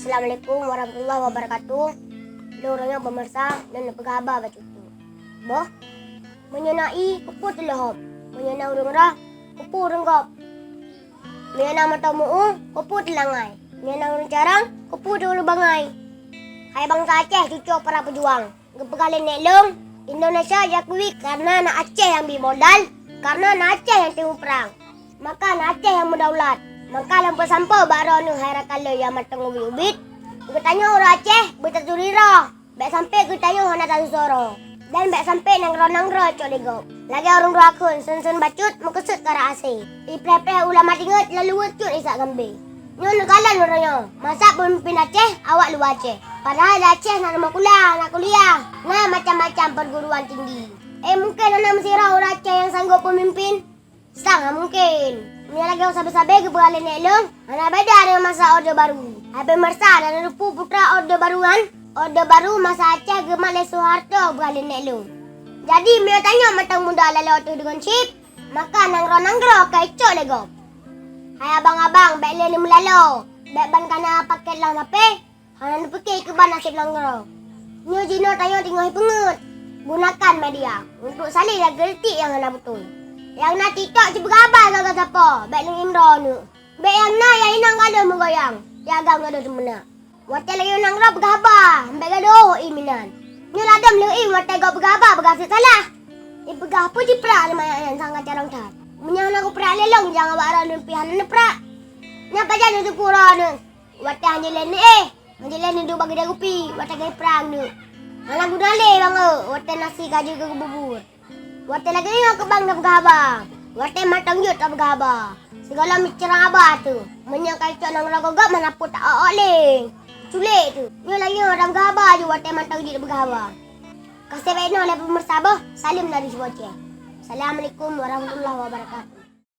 Assalamualaikum warahmatullahi wabarakatuh. Lorongnya pemirsa dan pegaba baca tu. Boh, menyenai kupu telahap. Menyenai urung rah, kupu urung gop. Menyenai mata mu'u, kupu telangai. Menyenai urung carang, kupu dulu bangai. Hai bangsa Aceh, cucu para pejuang. Gepegalin nelong, Indonesia diakui karena anak Aceh yang bimodal, karena anak Aceh yang tengah perang. Maka anak Aceh yang berdaulat. Maka lampu sampau baru nu haira kalau yang matang ubit. Kita tanya orang Aceh bertaturira. Baik sampai kita tanya hana tahu soro. Dan baik sampai nang ro colegop. Lagi orang rakun sun bacut mekesut kara ase. Ipre ulama tingut lalu wecut isak gambe. Nyo nekalan orangnya. Masa pemimpin Aceh awak luar Aceh. Padahal Aceh nak kuliah. Nah macam-macam perguruan tinggi. Mungkin anak mesira orang Aceh yang sanggup pemimpin. Sangat mungkin. Ini lagi yang sabi-sabi ke beralih nelong. Anak beda dengan masa Orde Baru. Habis mersa dan rupu putra Orde Baruan. Orde Baru masa Aceh gemak le Soeharto beralih nelong. Jadi dia tanya matang muda lalu tu dengan chip. Maka nangro kecok lego. Hai abang-abang baik le ni melalo. Baik ban kana paket lah nape. Hana nu pakai ke ban nasib langro. Nyo Jino tanya tinggal pengut. Gunakan media untuk salin dan gerti yang hana betul. Yang nak TikTok cuba gabar kagak siapa. Baik dengan Imran ni. Baik yang nak yang inang kada menggoyang. Yang agam kada semena. Watai lagi inang rap bergabar. Baik kada iminan. Ni ladam lagi watai gak bergabar bergasih salah. Begah apa je perak lumayan yang sangat carang tat. Menyang aku perak lelong jangan barang lempihan ni perak. Nyapa jangan tu pura ni. Watai hanjilan ni hanjilan ni duk bagi dia kopi. Watai gaya perang ni. Anak guna le bang watai nasi gaji ke bubur. Watai lagi ni aku bang dah bergabar. Watai matang jut dah bergabar. Segala mencerang abah tu. Menyangkai cok nang ragogak mana pun tak oleh. Culik tu. Ni lagi orang bergabar je watai matang jut dah bergabar. Kasih baik oleh pemirsa boh. Salim dari Aceh. Assalamualaikum warahmatullahi wabarakatuh.